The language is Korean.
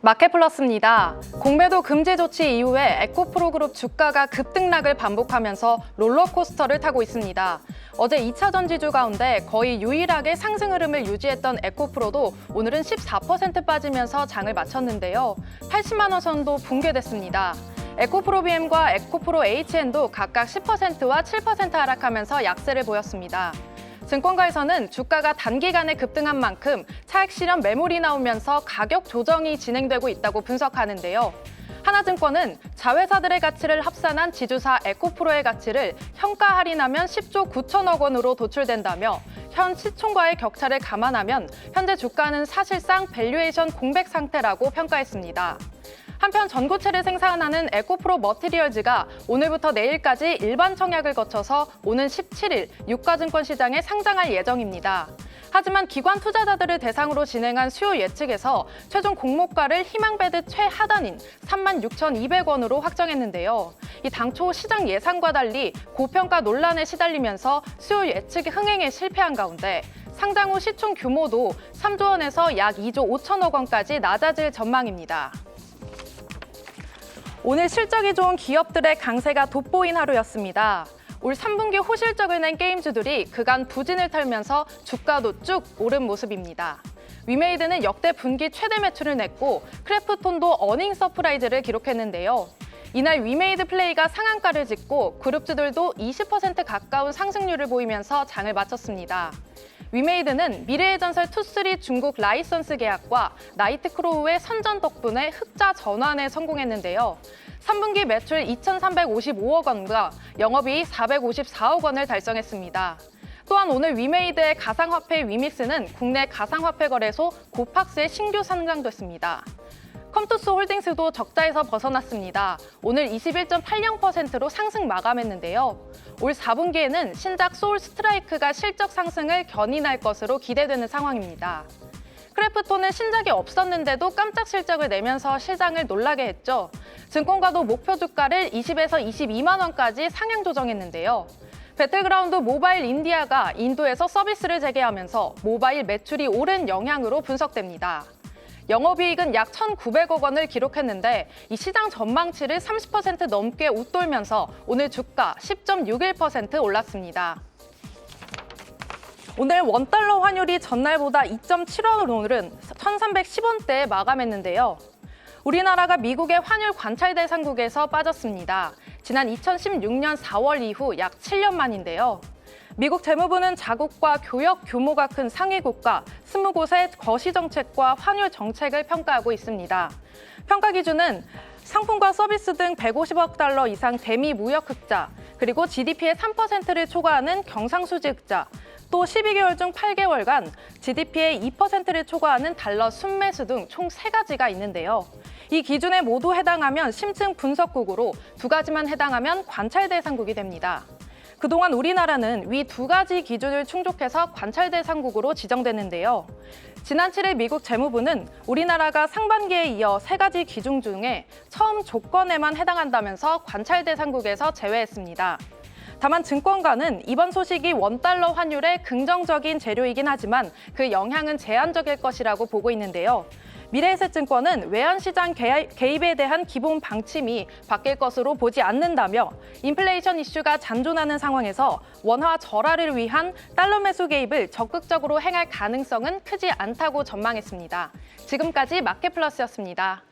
마켓플러스입니다. 공매도 금지 조치 이후에 에코프로그룹 주가가 급등락을 반복하면서 롤러코스터를 타고 있습니다. 어제 2차 전지주 가운데 거의 유일하게 상승 흐름을 유지했던 에코프로도 오늘은 14% 빠지면서 장을 마쳤는데요. 80만 원 선도 붕괴됐습니다. 에코프로 BM과 에코프로 HN도 각각 10%와 7% 하락하면서 약세를 보였습니다. 증권가에서는 주가가 단기간에 급등한 만큼 차익 실현 매물이 나오면서 가격 조정이 진행되고 있다고 분석하는데요. 하나증권은 자회사들의 가치를 합산한 지주사 에코프로의 가치를 현가 할인하면 10조 9천억 원으로 도출된다며 현 시총과의 격차를 감안하면 현재 주가는 사실상 밸류에이션 공백 상태라고 평가했습니다. 한편 전고체를 생산하는 에코프로 머티리얼즈가 오늘부터 내일까지 일반 청약을 거쳐서 오는 17일 유가증권 시장에 상장할 예정입니다. 하지만 기관 투자자들을 대상으로 진행한 수요 예측에서 최종 공모가를 희망배드 최하단인 36,200원으로 확정했는데요. 이 당초 시장 예상과 달리 고평가 논란에 시달리면서 수요 예측 흥행에 실패한 가운데 상장 후 시총 규모도 3조 원에서 약 2조 5천억 원까지 낮아질 전망입니다. 오늘 실적이 좋은 기업들의 강세가 돋보인 하루였습니다. 올 3분기 호실적을 낸 게임주들이 그간 부진을 털면서 주가도 쭉 오른 모습입니다. 위메이드는 역대 분기 최대 매출을 냈고 크래프톤도 어닝 서프라이즈를 기록했는데요. 이날 위메이드 플레이가 상한가를 찍고 그룹주들도 20% 가까운 상승률을 보이면서 장을 마쳤습니다. 위메이드는 미래의 전설 투쓰리 중국 라이선스 계약과 나이트크로우의 선전 덕분에 흑자 전환에 성공했는데요. 3분기 매출 2,355억 원과 영업이익 454억 원을 달성했습니다. 또한 오늘 위메이드의 가상화폐 위믹스는 국내 가상화폐 거래소 고팍스에 신규 상장됐습니다. 컴투스 홀딩스도 적자에서 벗어났습니다. 오늘 21.80%로 상승 마감했는데요. 올 4분기에는 신작 소울 스트라이크가 실적 상승을 견인할 것으로 기대되는 상황입니다. 크래프톤은 신작이 없었는데도 깜짝 실적을 내면서 시장을 놀라게 했죠. 증권가도 목표 주가를 20에서 22만 원까지 상향 조정했는데요. 배틀그라운드 모바일 인디아가 인도에서 서비스를 재개하면서 모바일 매출이 오른 영향으로 분석됩니다. 영업이익은 약 1,900억 원을 기록했는데 이 시장 전망치를 30% 넘게 웃돌면서 오늘 주가 10.61% 올랐습니다. 오늘 원달러 환율이 전날보다 2.7원 오른 1,310원대에 마감했는데요. 우리나라가 미국의 환율 관찰 대상국에서 빠졌습니다. 지난 2016년 4월 이후 약 7년 만인데요. 미국 재무부는 자국과 교역 규모가 큰 상위 국가 20곳의 거시 정책과 환율 정책을 평가하고 있습니다. 평가 기준은 상품과 서비스 등 150억 달러 이상 대미 무역 흑자, 그리고 GDP의 3%를 초과하는 경상수지 흑자, 또 12개월 중 8개월간 GDP의 2%를 초과하는 달러 순매수 등 총 3가지가 있는데요. 이 기준에 모두 해당하면 심층 분석국으로 2가지만 해당하면 관찰 대상국이 됩니다. 그동안 우리나라는 위 2가지 기준을 충족해서 관찰 대상국으로 지정됐는데요. 지난 7일 미국 재무부는 우리나라가 상반기에 이어 3가지 기준 중에 처음 조건에만 해당한다면서 관찰 대상국에서 제외했습니다. 다만 증권가는 이번 소식이 원달러 환율에 긍정적인 재료이긴 하지만 그 영향은 제한적일 것이라고 보고 있는데요. 미래에셋증권은 외환시장 개입에 대한 기본 방침이 바뀔 것으로 보지 않는다며 인플레이션 이슈가 잔존하는 상황에서 원화 절하를 위한 달러 매수 개입을 적극적으로 행할 가능성은 크지 않다고 전망했습니다. 지금까지 마켓플러스였습니다.